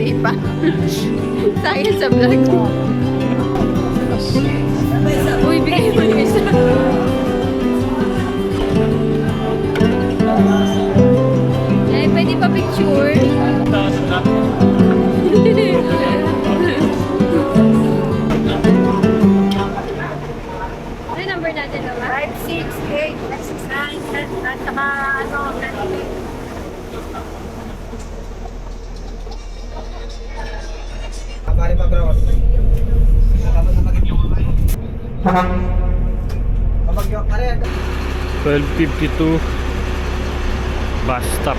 birthday pa. Tayo sa vlog. Uy, bigay mo yung isa. Ay, pwede pa picture? Ano number natin naman? 568, 669, at saka ano, Pare pa bro. Tapos na magiging Pabagyo, pare. 12:52 bus stop.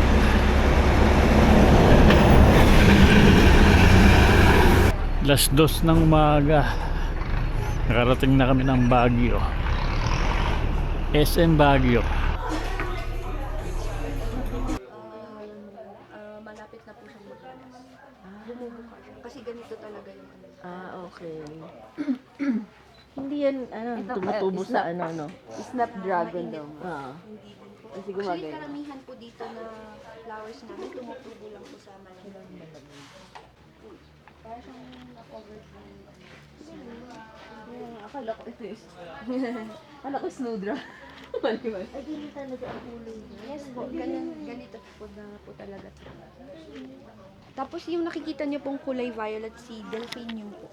Alas 2 ng umaga. Nakarating na kami ng Baguio. SM Baguio. Malapit na po siyang bumubukas. Kasi ganito talaga yung ano. Okay. Hindi yan, tumutubo sa ano. Snapdragon daw. Kasi Actually, gumagay. karamihan po dito na flowers namin, tumutubo lang po sa malalim. Parang siyang na-covered ng Akala ko ito is. Akala ko snowdra. Maliwan. Ay, ganito talaga ang kulay niya. Yes po, ganito po na po talaga. Tapos yung nakikita niyo pong kulay violet, si delphinium po.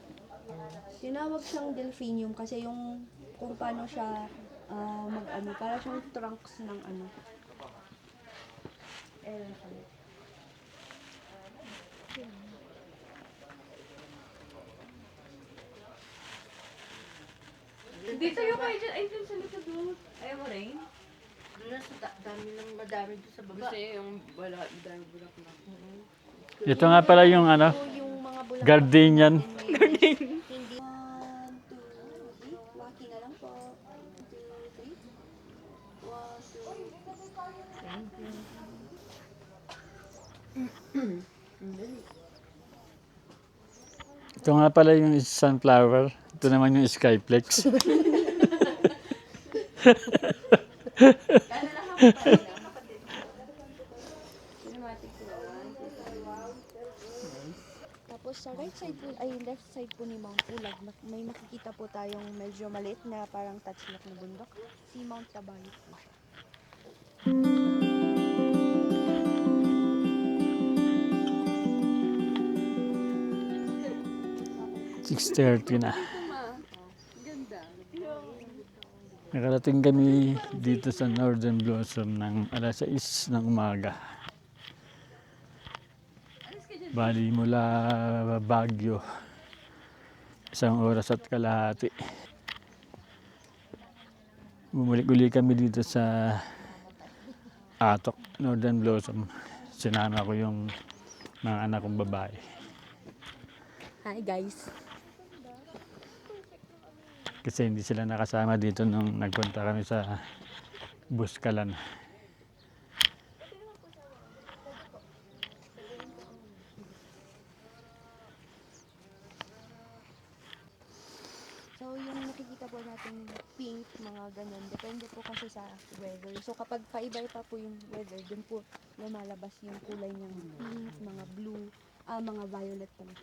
Tinawag siyang delphinium kasi yung kung paano siya mag-ano, para siyang trunks ng ano. Dito yung kayo dyan. Ay, dun sa likod doon. Ayaw mo rin? Doon na sa dami ng madami doon sa baba. Kasi yung wala, dami bulak na. Ito nga pala yung ano, So, yung mga bulaklak gardenian. natin ngayon, hindi 1, 2, 3. Waki na lang po. 1, 2, 3. 1, 2. Ito nga pala yung sunflower. Ito naman yung skyplex. Tapos sa right side po, ay left side po ni Mount Pulag, may makikita po tayong medyo maliit na parang touchlock na bundok. Si Mount Tabayot po siya. 6:30 na. Nakarating kami dito sa Northern Blossom ng alas 6 ng umaga. Bali mula Baguio, 1 oras at kalahati. Bumalik-uli kami dito sa Atok, Northern Blossom. Sinama ko yung mga anak kong babae. Hi guys! Kasi hindi sila nakasama dito nung nagpunta kami sa Buskalan. So yung nakikita po natin pink, mga ganyan, depende po kasi sa weather. So kapag paiba-iba po yung weather, dun po lumalabas yung kulay niyang pink, mga blue, mga violet talaga.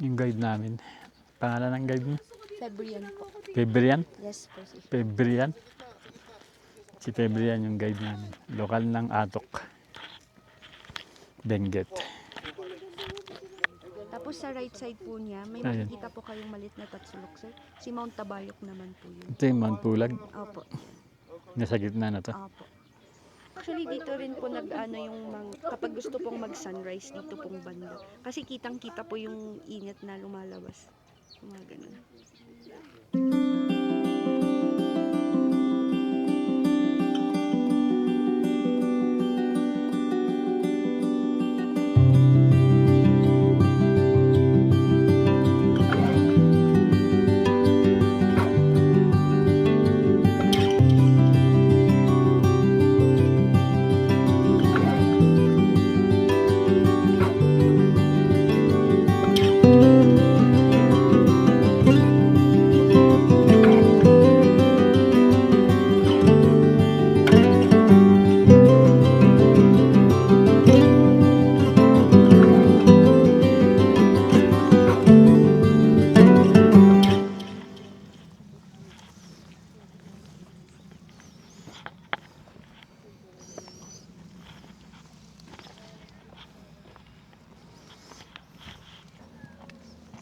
Yung guide namin. Pangalan ng guide niyo? Febrian po. Febrian? Yes po si Febrian? Si Febrian yung guide namin. Lokal ng Atok. Benguet. Tapos sa right side po niya, may Ayun. makikita po kayong malit na tatsulok, sir. Si Mount Tabayok naman po yun. Ito yung Mount Pulag. Opo. Nasa gitna na to. Opo. Actually, dito rin po nag-ano yung kapag gusto pong mag-sunrise dito pong banda. Kasi kitang-kita po yung init na lumalabas. Mga ganun.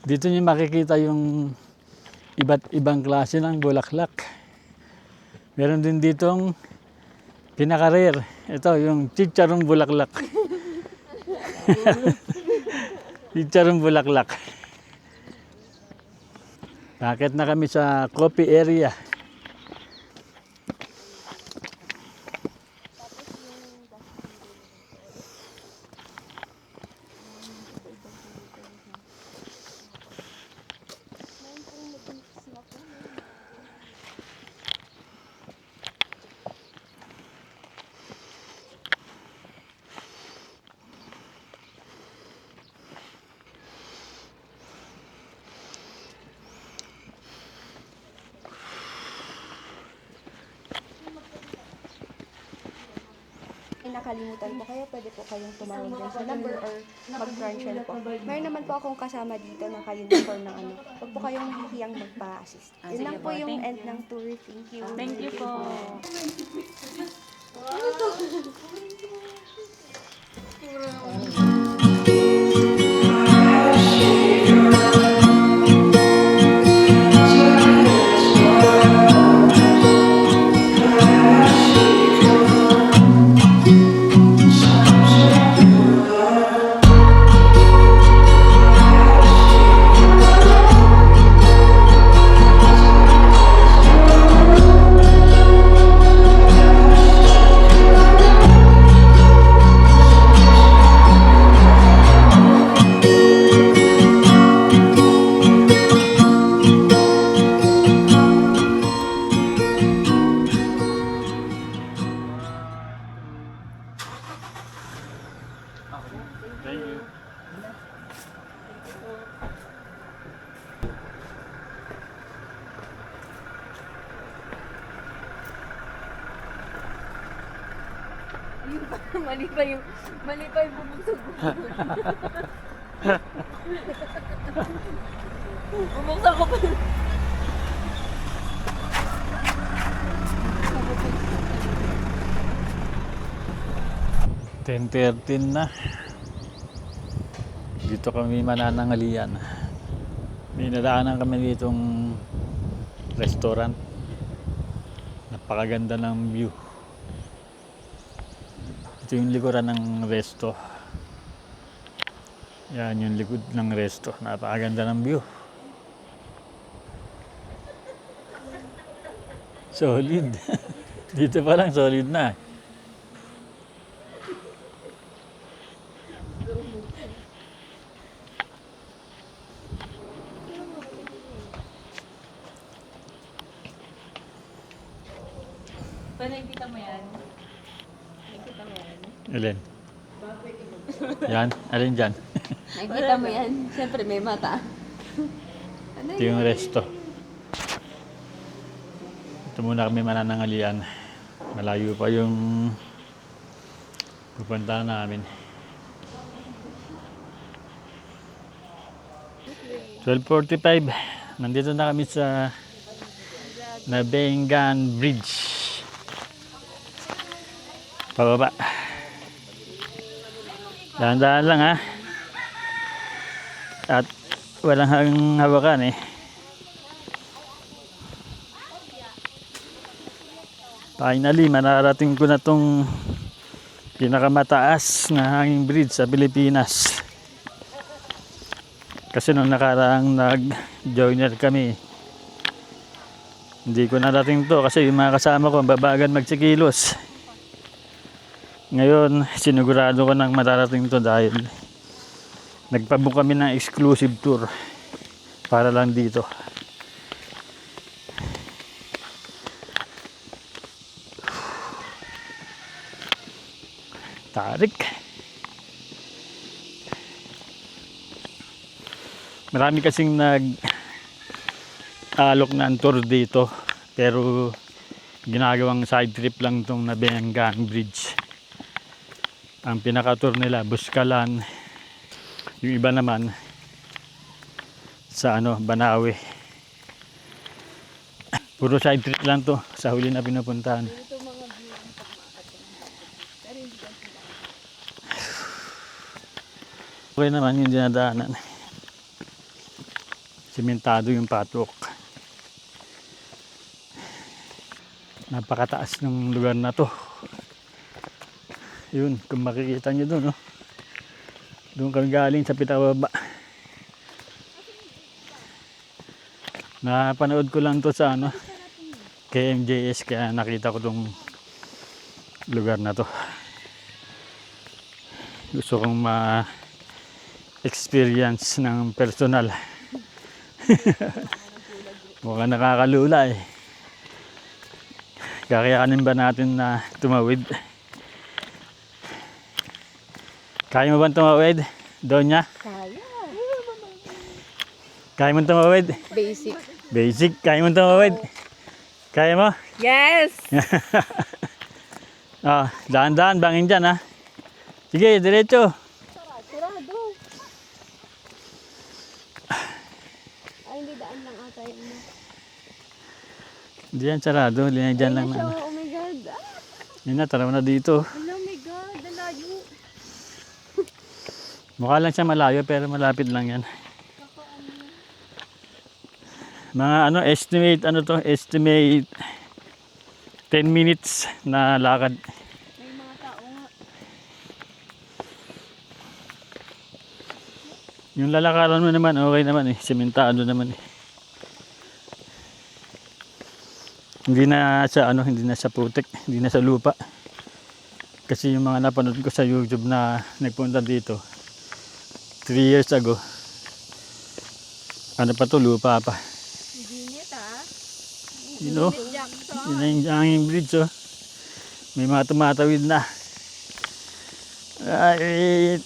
Dito niyo makikita yung iba't ibang klase ng bulaklak. Meron din ditong pinaka-rare. Ito, yung chicharong bulaklak. Chicharong bulaklak. Bakit na kami sa coffee area? Nakalimutan ko, kaya pwede po kayong tumawag din sa number or mag-transfer po. Mayroon naman po akong kasama dito na kayo for ng ano. Huwag po kayong mahihiyang magpa-assist. Yun lang po yung end ng tour. Thank you. Thank you po. Mali pa yung bubusog. Bubuksan ko pa. 10:13 na. Dito kami mananangalian. May nadaanan kami ditong restaurant. Napakaganda ng view. Ito yung likuran ng resto. Yan yung likod ng resto. Napakaganda ng view. Solid. Dito pa lang solid na. Paano nakikita mo yan? Nakikita mo yan? Alin? Yan? Alin dyan? Nakikita mo yan? Siyempre may mata. Ito yung resto. Ito muna kami mananangalian. Malayo pa yung pupuntahan namin. 12:45. Nandito na kami sa Nabengan Bridge. Pababa. Dahan-dahan lang ha. At walang hawakan eh. Finally, mararating ko na tong pinakamataas na hanging bridge sa Pilipinas. Kasi nung nakaraang nag-joiner kami, hindi ko narating to kasi yung mga kasama ko babagan magsikilos. Ngayon, sinigurado ko nang mararating to dahil nagpabook kami ng exclusive tour para lang dito. Tarik. Marami kasing nag-alok na ang tour dito pero ginagawang side trip lang itong Nabengan Bridge. Ang pinaka-tour nila, Buskalan. Yung iba naman sa Banawe. Puro side trip lang to sa huli na pinupuntahan. Okay naman yung dinadaanan. Simentado yung patok. Napakataas ng lugar na to. Yun, kung makikita nyo doon, no? Doon kami galing sa Pitawaba. Napanood ko lang to sa ano, KMJS, kaya nakita ko tong lugar na to. Gusto kong ma-experience ng personal. Mukhang nakakalula eh. Kakayanin ba natin na tumawid? Kaya mo ba tumawid? Donya? Kaya. Kaya mo tumawid? Basic. Basic, kaya mo tumawid? Kaya mo? Yes! Ah, daan-daan, bangin dyan ha. Sige, diretso. Sarado. Ay, hindi daan lang ata yun. Diyan sarado, dyan lang na. Oh my God. Yun na, tara na dito. Oh my God, nalayo. Mukha lang siya malayo pero malapit lang yan. Mga ano, estimate 10 minutes na lakad. May mga tao nga. Yung lalakaran mo naman, okay naman eh. Sementado naman eh. Hindi na sa ano, hindi na sa putik, hindi na sa lupa. Kasi yung mga napanood ko sa YouTube na nagpunta dito 3 years ago. Ano pa to, lupa pa. Ginit ah. You know, yun na yung hanging bridge oh. May mga tumatawid na. Right.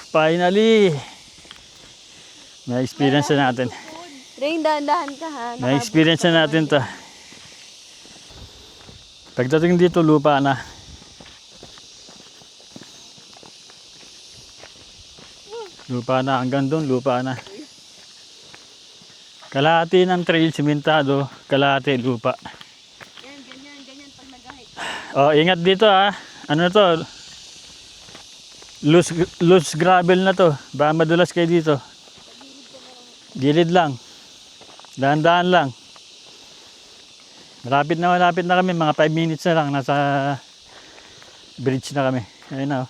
Finally. May experience na natin. Rain, dahan-dahan ka ha. May experience na natin to. Pagdating dito, lupa na. Lupa na. Hanggang doon, lupa na. Kalahati ng trail, simentado. Kalahati, lupa. Yan, ganyan pag nag-hike. Oh, ingat dito ha. Ano to? Loose gravel na to. Baka madulas kayo dito. Gilid lang. Dahan-dahan lang. Malapit na kami. Mga 5 minutes na lang. Nasa bridge na kami. Ayun na.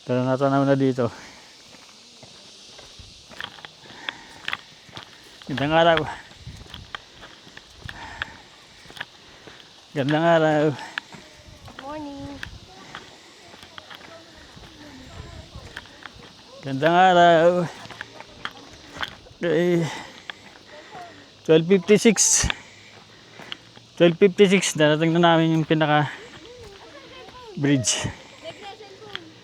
Pero natanaw na dito. Gandang araw. Gandang araw. Morning. Gandang araw. Okay. 12:56. 12:56. Darating na namin yung pinaka bridge.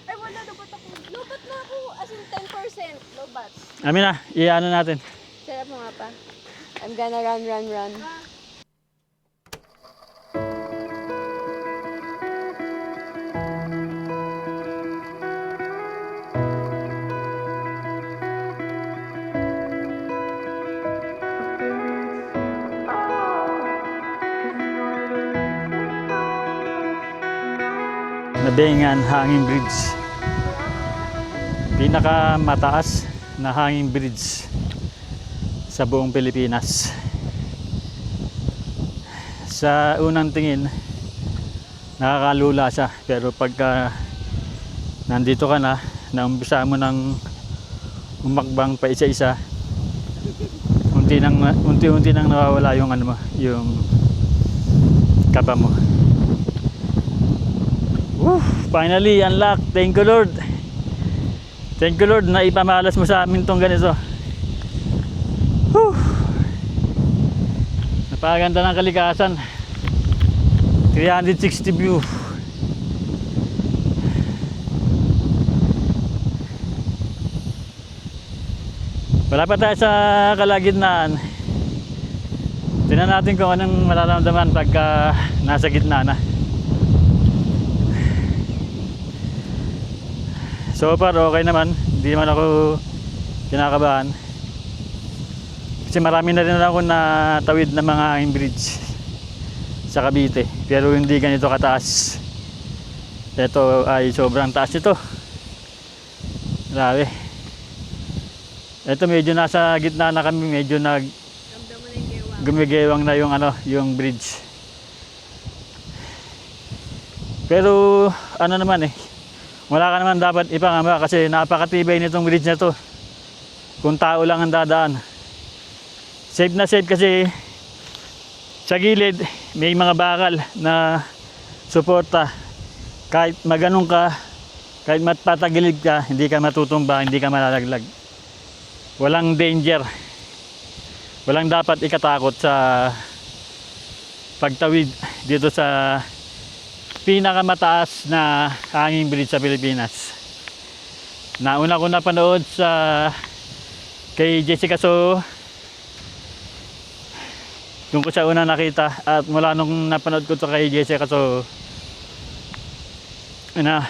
Ay, wala, lubat ako. Lubat na ako. As in 10%. Lubat. Amin na, iano natin. Sarap mo nga pa. I'm gonna run. Nabengan Hanging Bridge. Pinakamataas na hanging bridge sa buong Pilipinas. Sa unang tingin, nakakalula siya. Pero pagka nandito ka na, naumpisa mo ng umakbang pa isa-isa, unti-unti nang nawawala yung ano mo, yung kaba mo. Finally, unlock. Thank you Lord. Thank you Lord na ipamalas mo sa amin tong ganito. Napakaganda ng kalikasan. 360 view. Wala pa tayo sa kalagitnaan. Tingnan natin kung anong mararamdaman pagka nasa gitna na. So far okay naman, hindi naman ako kinakabahan. Kasi marami na rin ako natawid ng mga hanging bridge sa Cavite. Pero hindi ganito kataas. Ito ay sobrang taas ito. Grabe. Ito medyo nasa gitna na kami, medyo gumigewang na yung yung bridge. Pero ano naman wala ka naman dapat ipangamba kasi napakatibay nitong bridge na to. Kung tao lang ang dadaan. Safe na safe kasi sa gilid may mga bakal na suporta. Kahit maganong ka, kahit matpatagilid ka, hindi ka matutumba, hindi ka malalaglag. Walang danger. Walang dapat ikatakot sa pagtawid dito sa pinakamataas na hanging bridge sa Pilipinas. Nauna ko napanood kay Jessica So. Doon ko siya una nakita at mula nung napanood ko to kay Jessica So,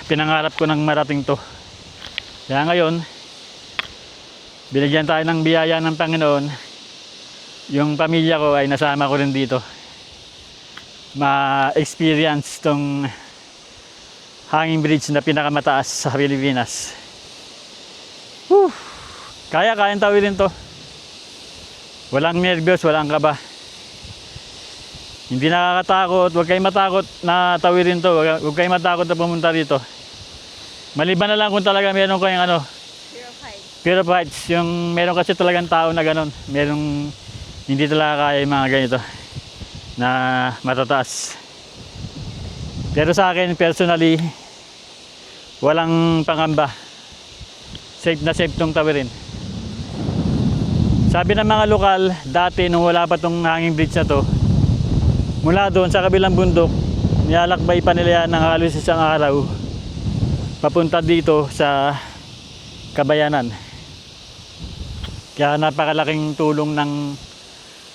pinangarap ko ng marating to. Kaya ngayon, binigyan tayo ng biyaya ng Panginoon. Yung pamilya ko ay nasama ko rin dito. Ma-experience tong hanging bridge na pinakamataas sa Pilipinas. Whew! Kayang tawirin to. Walang nervyos, walang kaba. Hindi nakakatakot, huwag kayong matakot na tawirin to. Huwag kayong matakot na pumunta dito. Maliban na lang kung talaga meron kayong fear of heights. Yung meron kasi talagang tao na ganon. Merong hindi talaga kaya yung mga ganito na matataas. Pero sa akin personally, walang pangamba. Safe na safe tong tawirin. Sabi ng mga lokal, dati nung wala pa tong hanging bridge na to, mula doon sa kabilang bundok, nilalakbay pa nila yan ng halos isang araw papunta dito sa Kabayanan. Kaya napakalaking tulong ng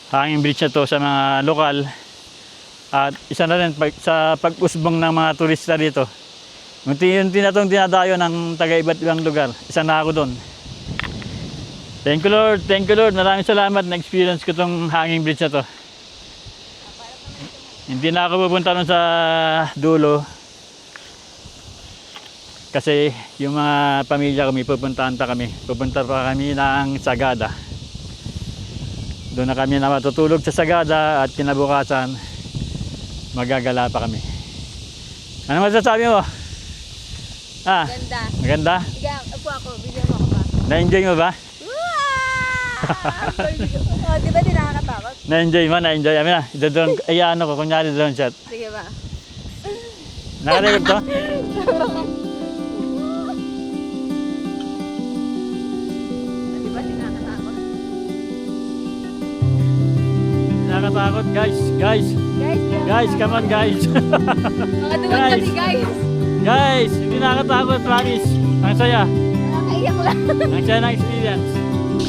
hanging bridge na to sa mga lokal at isa na rin sa pag-usbong ng mga turista dito. Unti-unti na itong dinadayo ng taga-iba't ibang lugar. Isa na ako doon. Thank you Lord, thank you Lord. Maraming salamat na experience ko itong hanging bridge na to. Hindi na ako pupunta nun sa dulo kasi yung mga pamilya kami pupuntahan pa kami. Pupunta pa kami ng Sagada. Doon na kami na matutulog sa Sagada at kinabukasan magagala pa kami. Ano masasabi mo? Ganda. Maganda? Sige, upo ako. Bigyan mo ako ba? Na-enjoy mo ba? Oh, di ba di nakakatakot? Na-enjoy mo? Na-enjoy? Amin na, ano ko, kunyari drone shot. Sige ba? Nakarecord to? Di ba di nakakatakot? Nakakatakot guys, guys. Guys, come on guys. Mga duwag Guys. kasi guys. Guys, hindi nakakatakot, promise. Ang saya. Nakakaiyak lang. Ang saya ng experience.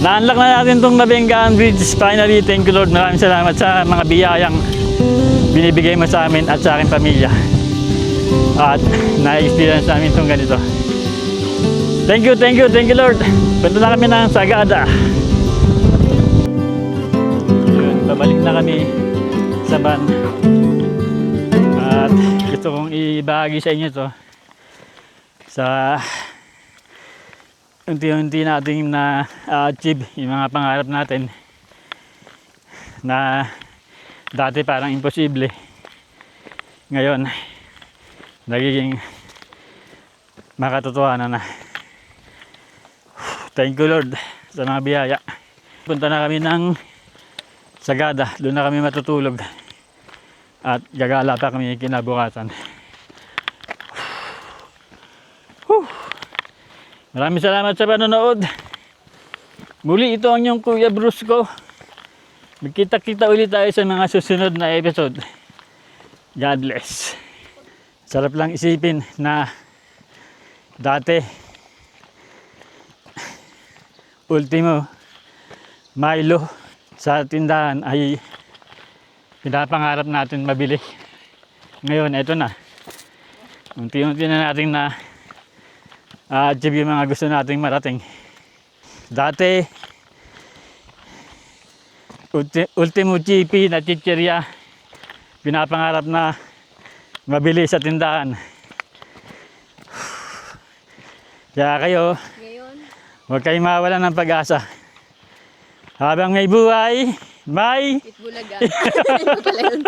Na-unlock na natin itong Nabenggaan Bridge. Finally, thank you Lord. Maraming salamat sa mga biyayang binibigay mo sa amin at sa aking pamilya. At na-experience namin itong ganito. Thank you Lord. Punta na kami ng Sagada. Yun, pabalik na kami sa van. At gusto kong ibahagi sa inyo to sa unti-unti nating na-achieve yung mga pangarap natin na dati parang imposible. Ngayon, nagiging makatotohanan na. Thank you Lord sa mga biyaya. Punta na kami ng Sagada. Doon na kami matutulog. At gagala pa kami kinabukasan. Maraming salamat sa panonood. Muli ito ang inyong Kuya Brusco. Magkita-kita ulit tayo sa mga susunod na episode. God bless. Sarap lang isipin na dati ultimo Milo sa tindahan ay pinapangarap natin mabili. Ngayon, eto na. Unti-unti na natin na achieve yung mga gusto nating marating. Dati, ultimo GP na chicheria, pinapangarap na mabili sa tindahan. Kaya kayo, Ngayon, huwag kayong mawalan ng pag-asa. Habang may buhay, may Pitbulaga. Ito pala yun.